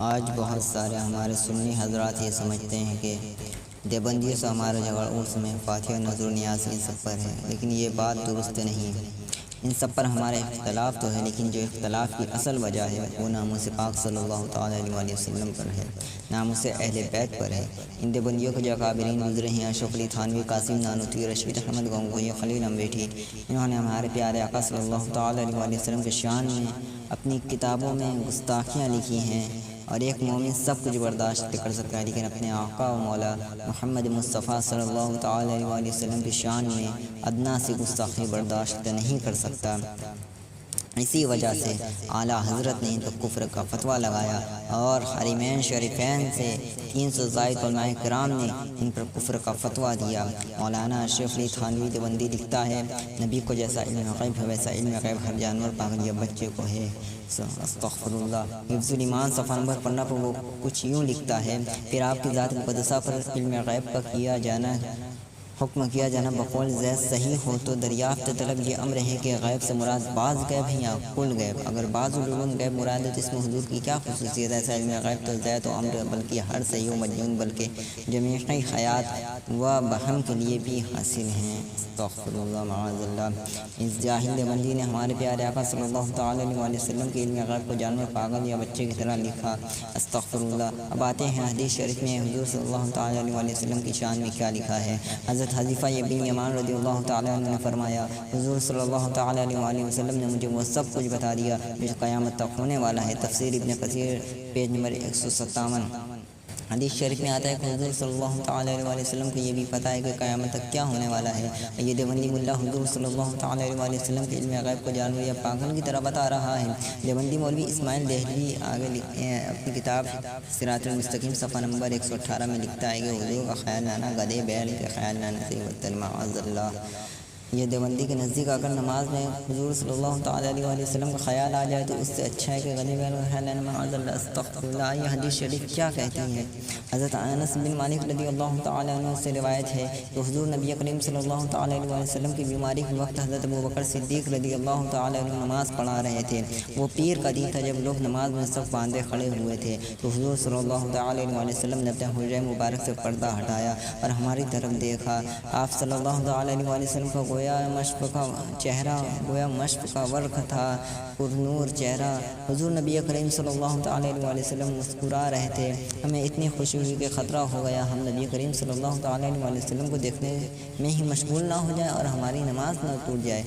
آج بہت سارے ہمارے سنی حضرات یہ سمجھتے ہیں کہ دیوبندیوں سے ہمارا جھگڑا عرس میں فاتحہ نذر و نیاز ان سب پر ہے، لیکن یہ بات درست نہیں ہے۔ ان سب پر ہمارے اختلاف تو ہے، لیکن جو اختلاف کی اصل وجہ ہے وہ ناموس پاک صلی اللہ تعالیٰ علیہ وسلم پر ہے، ناموس اہل بیت پر ہے۔ ان دیوبندیوں کے جو اکابرین گزرے ہیں، اشرف علی تھانوی، قاسم نانوتوی، رشید احمد گنگوہی، خلیل امریٹھی، انہوں نے ہمارے پیارے آقا صلی اللہ تعالیٰ علیہ وسلم کے شان میں اپنی کتابوں میں گستاخیاں لکھی ہیں، اور ایک مومن سب کچھ برداشت کر سکتا ہے، لیکن اپنے آقا و مولا محمد مصطفیٰ صلی اللہ تعالیٰ علیہ وسلم کی شان میں ادنا سی گستاخی برداشت نہیں کر سکتا۔ اسی وجہ سے اعلیٰ حضرت نے ان پر کفر کا فتویٰ لگایا، اور حرمین شریفین سے 300 زائد علماء کرام نے ان پر کفر کا فتویٰ دیا۔ مولانا اشرف علی تھانوی دیوبندی لکھتا ہے، نبی کو جیسا علم غیب ہے ویسا علم غیب ہر جانور پاگل یا بچے کو ہے۔ استغفر اللہ۔ حفظ الایمان صفحہ نمبر 15 پر وہ کچھ یوں لکھتا ہے، پھر آپ کی ذات مقدسہ پر علم غیب کا حکم کیا جانا بقول زید صحیح ہو تو دریافت طلب یہ امر ہے کہ غیب سے مراد بعض غیب ہیں یا کل غیب۔ اگر بعض العلوم غیب مراد ہے تو اس میں حضور کی کیا خصوصیت ہے؟ ایسا علم غیب تو زید و امر بلکہ ہر صحیح و مجنون بلکہ جمیعی حیات و بہم کے لیے بھی حاصل ہیں۔ استغفر اللہ معاذ اللہ۔ اس جاہل دیوبندی نے ہمارے پیارے آقا صلی اللہ تعالیٰ علیہ وسلم کے علم غیب کو جانور پاگل یا بچے کی طرح لکھا۔ استغفر اللہ۔ اب آتے ہیں حدیث شریف میں حضور صلی اللہ تعالیٰ علیہ وسلم کی شان میں کیا لکھا ہے۔ حضرت حذیفہ بن یمان رضی اللہ تعالیٰ عنہ نے فرمایا، حضور صلی اللہ تعالیٰ علیہ وسلم نے مجھے وہ سب کچھ بتا دیا جو قیامت تک ہونے والا ہے۔ تفسیر ابن کثیر پیج نمبر 157۔ حدیث شریف میں آتا ہے کہ حضور صلی اللہ تعالیٰ علیہ وسلم کو یہ بھی پتہ ہے کہ قیامت تک کیا ہونے والا ہے۔ یہ دیوبندی ملا حضور صلی اللہ تعالیٰ علیہ وسلم کے علم غیب کو جانور یا پاگل کی طرح بتا رہا ہے۔ دیوبندی مولوی اسماعیل دہلوی آگے اپنی کتاب صراط المستقیم صفحہ نمبر 118 میں لکھتا ہے کہ حضور کا خیال لانا گدھے بیل کے خیال لانا سے بدتر معاذ اللہ۔ یہ دیوبندی کے نزدیک اگر نماز میں حضور صلی اللہ تعالیٰ علیہ وسلم کا خیال آ جائے تو اس سے اچھا ہے کہ گدھے بیل کا خیال لانا معاذ اللہ۔ استغفر اللہ۔ یہ حدیث شریف کیا کہتی ہے؟ حضرت انس بن مالک رضی اللہ تعالیٰ عنہ سے روایت ہے کہ حضور نبی کریم صلی اللہ تعالیٰ علیہ وسلم کی بیماری کے وقت حضرت ابوبکر صدیق رضی اللہ تعالیٰ عنہ نماز پڑھا رہے تھے۔ وہ پیر کا دن تھا جب لوگ نماز میں صف باندھے کھڑے ہوئے تھے، تو حضور صلی اللہ تعالیٰ علیہ وسلم نے اپنے حجرہ مبارک سے پردہ ہٹایا اور ہماری طرف دیکھا۔ آپ صلی اللہ تعالیٰ علیہ وسلم کا گویا مشق کا چہرہ مشق کا ورق تھا، پرنور چہرہ۔ حضور نبی کریم صلی اللہ تعالیٰ علیہ وسلم مسکرا رہے تھے۔ ہمیں اتنی خوشی ہوئی کہ خطرہ ہو گیا ہم نبی کریم صلی اللہ تعالیٰ علیہ وسلم کو دیکھنے میں ہی مشغول نہ ہو جائے اور ہماری نماز نہ ٹوٹ جائے۔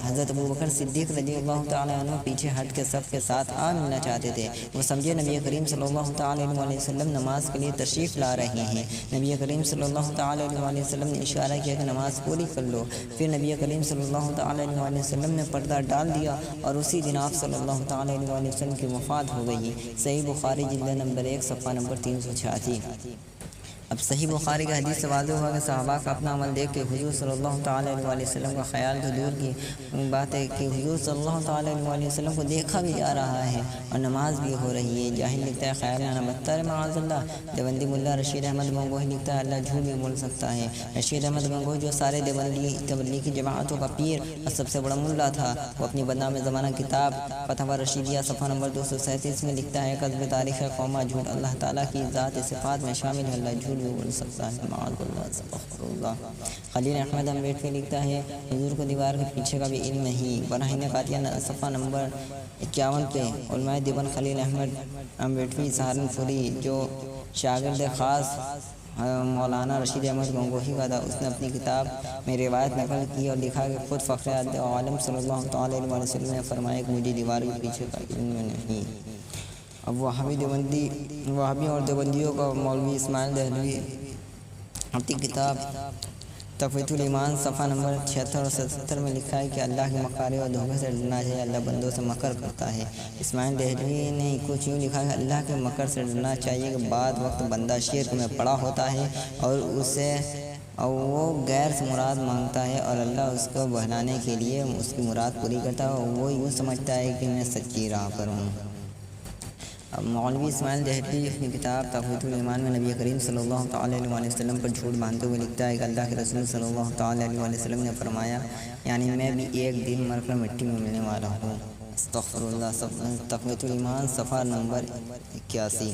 حضرت ابوبکر صدیق رضی اللہ تعالیٰ عنہ پیچھے ہٹ کے صف کے ساتھ آ ملنا چاہتے تھے۔ وہ سمجھے نبی کریم صلی اللہ تعالیٰ علیہ وسلم نماز کے لیے تشریف لا رہے ہیں۔ نبی کریم صلی اللہ تعالیٰ علیہ وسلم نے اشارہ کیا کہ نماز پوری کر لو۔ پھر نبی کریم صلی اللہ تعالیٰ علیہ وسلم نے پردہ ڈال دیا اور اسی دن آپ صلی اللہ تعالیٰ علیہ وسلم کی وفات ہو گئی۔ صحیح بخاری جلد نمبر 1 صفحہ نمبر 386۔ اب صحیح بخاری کا حدیث سے واضح ہوا کہ صحابہ کا اپنا عمل دیکھ کے حضور صلی اللہ تعالیٰ علیہ وسلم کا خیال تو دور کی بات ہے کہ حضور صلی اللہ تعالیٰ علیہ وسلم کو دیکھا بھی جا رہا ہے اور نماز بھی ہو رہی ہے۔ جاہل لکھتا ہے خیال لانا بدتر معاذ اللہ۔ دیوبندی ملا رشید احمد گنگوہی لکھتا ہے اللہ جھوٹ بھی بول سکتا ہے۔ رشید احمد گنگوہی جو سارے دیوبندی کی جماعتوں کا پیر اور سب سے بڑا ملا تھا، وہ اپنی بدنام زمانہ کتاب فتاوی رشیدیہ صفحہ نمبر 237 میں لکھتا ہے قذف تاریخ قومہ جھوٹ اللہ تعالیٰ کی ذات صفات میں شامل ہے، اللہ جھوٹ بھی بول سکتا ہے معاذ اللہ۔ استغفر اللہ۔ خلیل احمد امریٹھی لکھتا ہے حضور کو دیوار کے پیچھے کا بھی علم نہیں۔ براہین قاطعہ صفحہ نمبر 51 پہ علماء دیوبند خلیل احمد امریٹھی سہارنپوری جو شاگرد خاص مولانا رشید احمد گنگوہی کا تھا، اس نے اپنی کتاب میں روایت نقل کی اور لکھا کہ خود فخر عالم صلی اللہ تعالیٰ علیہ وسلم نے فرمایا کہ مجھے دیوار کے پیچھے کا علم نہیں۔ اب وہابی اور دیوبندیوں کا مولوی اسماعیل دہلوی اپنی کتاب تقویۃ الایمان صفحہ نمبر 76 اور 77 میں لکھا ہے کہ اللہ کے مکارے اور دھوکے سے ڈرنا چاہیے، اللہ بندوں سے مکر کرتا ہے۔ اسماعیل دہلوی نے کچھ یوں لکھا کہ اللہ کے مکر سے ڈرنا چاہیے کہ بعد وقت بندہ شرک میں پڑا ہوتا ہے اور وہ غیر سے مراد مانگتا ہے اور اللہ اس کو بہلانے کے لیے اس کی مراد پوری کرتا ہے اور وہ یوں سمجھتا ہے کہ میں سچی راہ پر ہوں۔ اب مولوی اسماعیل دہلوی اپنی کتاب تقویۃ الایمان میں نبی کریم صلی اللہ تعالیٰ علیہ وسلم پر جھوٹ باندھتے ہوئے لکھتا ہے کہ اللہ کے رسول صلی اللہ تعالیٰ علیہ وسلم نے فرمایا، یعنی میں بھی ایک دن مر کر مٹی میں ملنے والا ہوں۔ استغفراللہ، تقویۃ الایمان صفحہ نمبر 81۔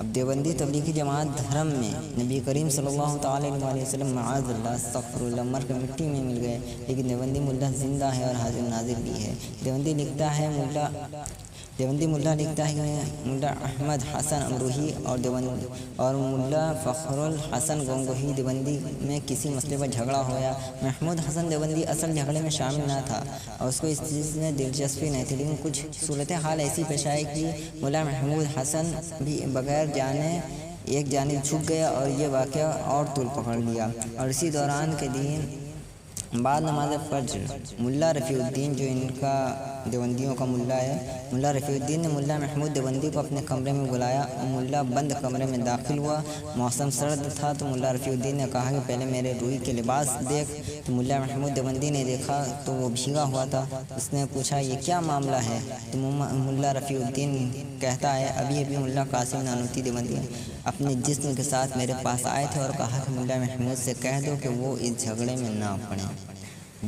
اب دیوبندی تبلیغی جماعت دھرم میں نبی کریم صلی اللہ تعالیٰ علیہ وسلم معاذ اللہ استغفراللہ مر کے مٹی میں مل گئے، لیکن دیوبندی ملا زندہ ہے اور حاضر ناظر بھی ہے۔ دیوبندی لکھتا ہے کہ ملا احمد حسن امروہی اور ملا فخر الحسن گنگوہی دیوبندی میں کسی مسئلے پر جھگڑا ہوا۔ محمود حسن دیوبندی اصل جھگڑے میں شامل نہ تھا اور اس کو اس چیز میں دلچسپی نہیں تھی، لیکن کچھ صورتحال ایسی پیش آئی کہ ملا محمود حسن بھی بغیر جانے ایک جانب جھک گیا اور یہ واقعہ اور طول پکڑ لیا، اور اسی دوران کے دن بعد نماز فجر ملا رفیع الدین، جو ان کا دیوبندیوں کا ملا ہے، ملا رفیع الدین نے ملا محمود دیوبندی کو اپنے کمرے میں بلایا۔ ملا بند کمرے میں داخل ہوا، موسم سرد تھا تو ملا رفیع الدین نے کہا کہ پہلے میرے روئی کے لباس دیکھ، تو ملا محمود دیوبندی نے دیکھا تو وہ بھیگا ہوا تھا۔ اس نے پوچھا یہ کیا معاملہ ہے؟ تو ملا رفیع الدین کہتا ہے ابھی ملا قاسم نانوتوی دیوبندی اپنے جسم کے ساتھ میرے پاس آئے تھے اور کہا کہ ملا محمود سے کہہ دو کہ وہ اس جھگڑے میں نہ پڑیں۔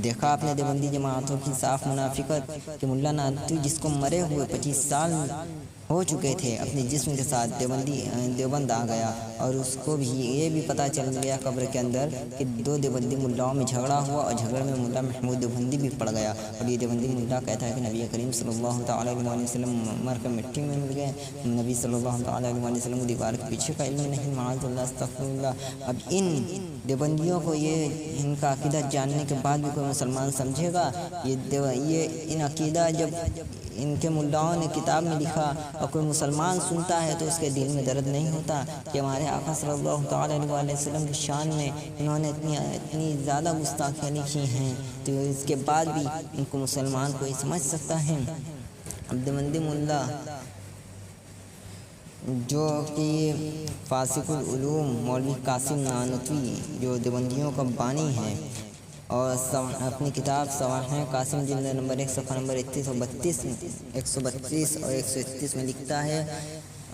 دیکھا آپ نے دیوبندی جماعتوں کی صاف منافقت کہ ملا نانوتوی جس کو مرے ہوئے 25 سال ہو چکے تھے اپنے جسم کے ساتھ دیوبند آ گیا، اور اس کو بھی یہ بھی پتہ چل گیا قبر کے اندر کہ دو دیوبندی ملاؤں میں جھگڑا ہوا اور جھگڑے میں ملا محمود دیوبندی بھی پڑ گیا، اور یہ دیوبندی ملا کہتا ہے کہ نبی کریم صلی اللہ تعالیٰ علیہ وسلم مر کر مٹی میں مل گئے، نبی صلی اللہ تعالیٰ علیہ وسلم کو دیوار کے پیچھے کا علم نہیں، معاذ اللہ استغفراللہ۔ اب ان دیوبندیوں کو ان کا عقیدہ جاننے کے بعد بھی کوئی مسلمان سمجھے گا؟ یہ ان عقیدہ جب ان کے ملاؤں نے کتاب میں لکھا اور کوئی مسلمان سنتا ہے تو اس کے دل میں درد نہیں ہوتا کہ ہمارے آقا صلی اللہ تعالیٰ علیہ وسلم کی شان میں انہوں نے اتنی زیادہ گستاخیاں لکھی ہیں، تو اس کے بعد بھی ان کو مسلمان کوئی سمجھ سکتا ہے؟ اب دیوبندی ملا جو کہ فاسق العلوم مولوی قاسم نانوتوی جو دیوبندیوں کا بانی ہے، اور اپنی کتاب صواحع قاسم جلد نمبر 1 صفحہ نمبر 132 اور 131 میں لکھتا ہے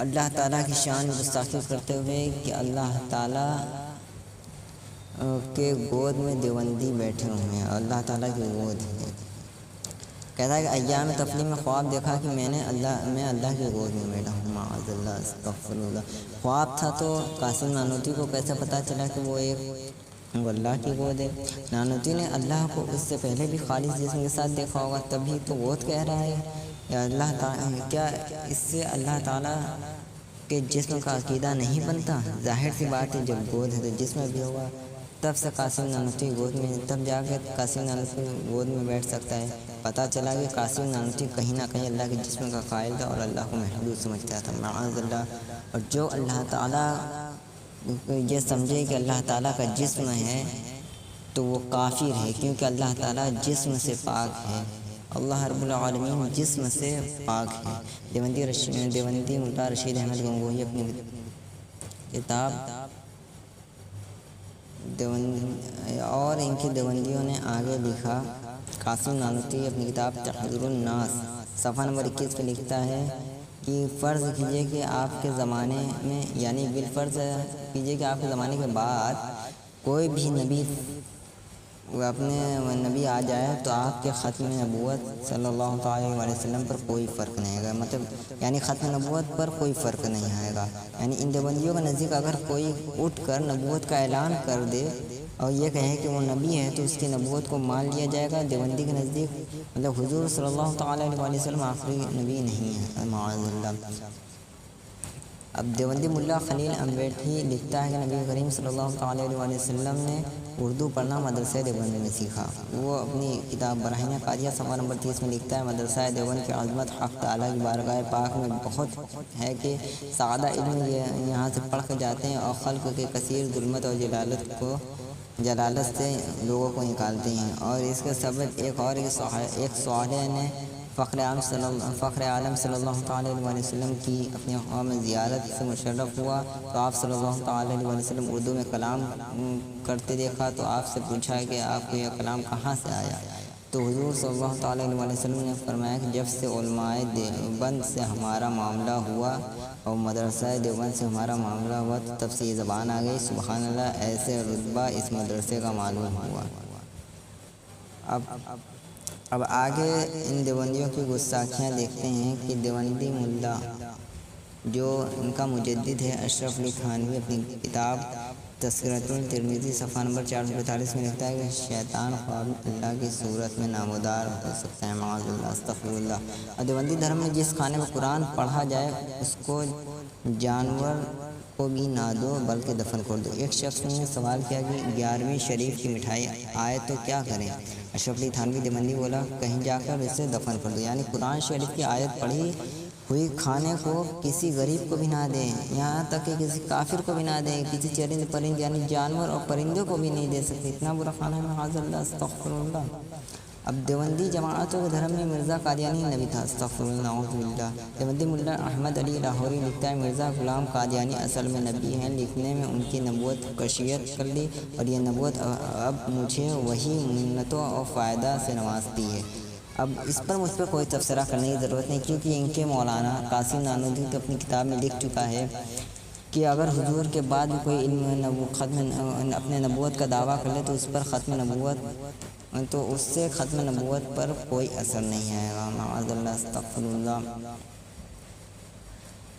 اللہ تعالیٰ کی شان میں گستاخی کرتے ہوئے کہ اللہ تعالیٰ کے گود میں دیوبندی بیٹھے ہوئے ہیں، اللہ تعالیٰ کی گود ہے۔ کہتا ہے کہ ایام تفلیح میں خواب دیکھا کہ میں اللہ کی گود میں بیٹھا ہوں، معاذ اللہ استغفراللہ۔ خواب تھا تو قاسم نانوتوی کو کیسے پتہ چلا کہ وہ اللہ کی گود ہے؟ نانوتوی نے اللہ کو اس سے پہلے بھی خالص جسم کے ساتھ دیکھا ہوگا، تبھی تو گود کہہ رہا ہے، یا اللہ تعالیٰ کیا اس سے اللہ تعالیٰ کے جسم کا عقیدہ نہیں بنتا؟ ظاہر سی بات ہے جب گود ہے تو جسم بھی ہوگا، تب سے قاسم نانوتوی گود میں، تب جا کے قاسم نانوتوی گود میں بیٹھ سکتا ہے۔ پتہ چلا کہ قاسم نانوتوی کہیں نہ کہیں اللہ کے جسم کا قائل تھا اور اللہ کو محدود سمجھتا تھا، معاذ اللہ۔ اور جو اللہ تعالیٰ یہ سمجھے کہ اللہ تعالیٰ کا جسم ہے تو وہ کافر ہے، کیونکہ اللہ تعالیٰ جسم سے پاک ہے، اللہ رب العالمین جسم سے پاک ہے۔ دیوبندی ملا رشید احمد گنگوہی اپنی کتاب اور ان کی دیوبندیوں نے آگے لکھا، قاسم نانوتوی اپنی کتاب تحذیر الناس صفحہ نمبر 21 پہ لکھتا ہے کہ فرض کیجئے کہ آپ کے زمانے میں، یعنی بالفرض کیجئے کہ آپ کے زمانے کے بعد کوئی بھی نبی آ جائے تو آپ کے ختم نبوت صلی اللہ تعالیٰ علیہ وسلم پر کوئی فرق نہیں آئے گا، مطلب یعنی ختم نبوت پر کوئی فرق نہیں آئے گا۔ یعنی ان دیوبندیوں کا نزدیک اگر کوئی اٹھ کر نبوت کا اعلان کر دے اور یہ کہے کہ وہ نبی ہے تو اس کی نبوت کو مان لیا جائے گا۔ دیوبندی کے نزدیک مطلب حضور صلی اللہ تعالیٰ علیہ وسلم آخری نبی نہیں ہے، معاذ اللہ۔ اب دیوبندی ملا خلیل امبیٹھی لکھتا ہے کہ نبی کریم صلی اللہ تعالیٰ علیہ وسلم نے اردو پڑھنا مدرسہ دیوبند میں سیکھا۔ وہ اپنی کتاب براہین قاضیہ صفحہ نمبر 30 میں لکھتا ہے مدرسہ دیوبند کی عظمت حق تعالیٰ کی بارگاہ پاک میں بہت ہے کہ سادہ علم یہاں سے پڑھ کے جاتے ہیں اور خلق کے کثیر ظلمت اور جلالت سے لوگوں کو نکالتے ہیں، اور اس کے سبب ایک صالح نے فخر عالم صلی اللہ تعالیٰ علیہ وسلم کی اپنی قوم میں زیارت سے مشرف ہوا تو آپ صلی اللہ تعالیٰ علیہ وسلم اردو میں کلام کرتے دیکھا، تو آپ سے پوچھا کہ آپ کو یہ کلام کہاں سے آیا؟ تو حضور صلی اللہ تعالیٰ علیہ وسلم نے فرمایا کہ جب سے علماء دیوبند سے ہمارا معاملہ ہوا اور مدرسہ دیوبند سے ہمارا معاملہ ہوا تو تب سے یہ زبان آ گئی، سبحان اللہ، ایسے رتبہ اس مدرسے کا معلوم ہوا۔ اب اب آگے ان دیوبندیوں کی گستاخیاں دیکھتے ہیں کہ دیوبندی ملا جو ان کا مجدد ہے اشرف علی تھانوی اپنی کتاب تذکرۃ الترمذی صفحہ نمبر 445 میں لکھتا ہے کہ شیطان خواب اللہ کی صورت میں نامودار ہو سکتا ہے، معاذ اللہ، استغفر اللہ۔ اور دیوبندی دھرم میں جس خانے میں قرآن پڑھا جائے اس کو جانور کو بھی نہ دو بلکہ دفن کر دو۔ ایک شخص نے سوال کیا کہ 11ویں شریف کی مٹھائی آئے تو کیا کریں؟ اشرف علی تھانوی دیوبندی بولا کہیں جا کر اسے دفن کر دو، یعنی قرآن شریف کی آیت پڑھی ہوئی کھانے کو کسی غریب کو بھی نہ دیں، یہاں تک کہ کسی کافر کو بھی نہ دیں، کسی چرند پرند یعنی جانور اور پرندوں کو بھی نہیں دے سکتے، اتنا برا کھانا ہے، معاذ اللہ، استغفر اللہ۔ اب دیوبندی جماعتوں کے دھرم میں مرزا قادیانی نبی تھا، استغفر اللہ، اعوذ باللہ۔ دیوبندی ملا احمد علی لاہوری لکھتا ہے مرزا غلام قادیانی اصل میں نبی ہیں، لکھنے میں ان کی نبوت کشیت کر لی اور یہ نبوت اب مجھے وہی منتوں اور فائدہ سے نوازتی ہے۔ اب اس پر مجھ پہ کوئی تبصرہ کرنے کی ضرورت نہیں، کیونکہ ان کے مولانا قاسم نانوتوی تو اپنی کتاب میں لکھ چکا ہے کہ اگر حضور کے بعد بھی کوئی اپنے نبوت کا دعویٰ کر لے تو اس سے ختم نبوت پر کوئی اثر نہیں آئے گا، معاذ اللہ، استغفر اللہ۔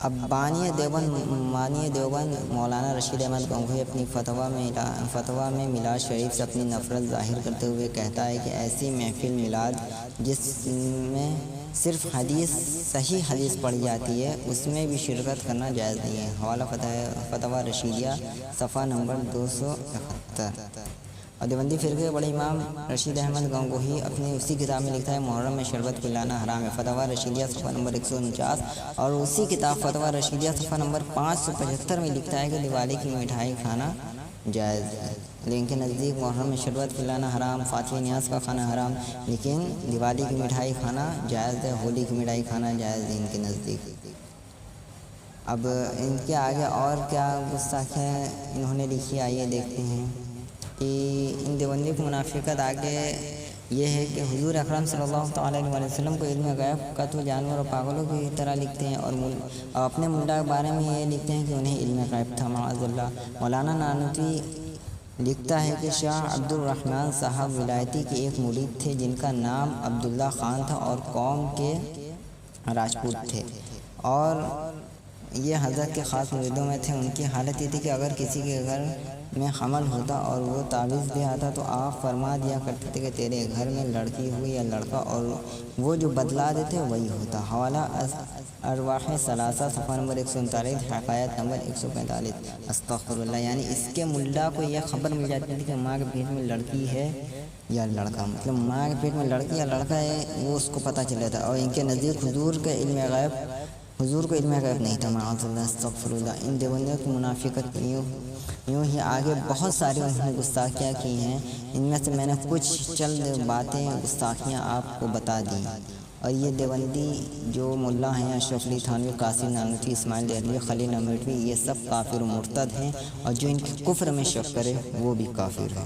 اب بانی دیوبند مولانا رشید احمد گنگوہی اپنی فتویٰ میں میلاد شریف سے اپنی نفرت ظاہر کرتے ہوئے کہتا ہے کہ ایسی محفل میلاد جس میں صرف صحیح حدیث پڑھی جاتی ہے اس میں بھی شرکت کرنا جائز نہیں ہے، حوالہ فتویٰ رشیدیہ صفحہ نمبر 271۔ اور دیوبندی فرقے کے بڑے امام رشید احمد گنگوہی اپنی اسی کتاب میں لکھتا ہے محرم میں شربت پلانا حرام ہے، فتویٰ رشیدیہ صفحہ نمبر 149، اور اسی کتاب فتویٰ رشیدیہ صفحہ نمبر 575 میں لکھتا ہے کہ دیوالی کی مٹھائی کھانا جائز ہے، لیکن ان کے نزدیک محرم میں شربت پلانا حرام، فاتح نیاز کا کھانا حرام، لیکن دیوالی کی مٹھائی کھانا جائز ہے، ہولی کی مٹھائی کھانا جائز ہے ان کے نزدیک۔ اب ان کے آگے اور کیا گستاخیاں انہوں نے لکھی، آئیے دیکھتے ہیں کہ ان دیوبندی کی منافقت آگے یہ ہے کہ حضور اکرم صلی اللہ تعالیٰ علیہ وسلم کو علم غیب کا تو جانور اور پاگلوں کی طرح لکھتے ہیں، اور اپنے ملا کے بارے میں یہ لکھتے ہیں کہ انہیں علم غیب تھا، معاذ اللہ۔ مولانا نانوتوی لکھتا ہے کہ شاہ عبد الرحمن صاحب ولایتی کے ایک مرید تھے جن کا نام عبداللہ خان تھا اور قوم کے راجپوت تھے، اور یہ حضرت کے خاص مریدوں میں تھے۔ ان کی حالت یہ تھی کہ اگر کسی کے گھر میں حمل ہوتا اور وہ تعویذ دے آتا تو آپ فرما دیا کرتے تھے کہ تیرے گھر میں لڑکی ہوئی یا لڑکا، اور وہ جو بدلا دیتے وہی ہوتا، حوالہ ارواح ثلاثہ صفحہ نمبر 139، حکایت نمبر 145، استغفر اللہ۔ یعنی اس کے ملا کو یہ خبر مل جاتی تھی کہ ماں کے پیٹ میں لڑکی ہے یا لڑکا، مطلب ماں کے پیٹ میں لڑکی یا لڑکا ہے وہ اس کو پتہ چلا تھا، اور ان کے نزدیک حضور کو علم غیب نہیں تھا، معاذ اللہ، استغفر اللہ۔ ان دیوبندیوں کی منافقت یوں ہی آگے بہت ساری انہوں نے گستاخیاں کی ہیں، ان میں سے میں نے کچھ چند باتیں گستاخیاں آپ کو بتا دیں۔ اور یہ دیوبندی جو ملا ہیں اشرف علی تھانوی، قاسم نانوتوی، اسماعیل دہلوی، خلیل نانوتوی، یہ سب کافر و مرتد ہیں، اور جو ان کے کفر میں شک کرے وہ بھی کافر ہے۔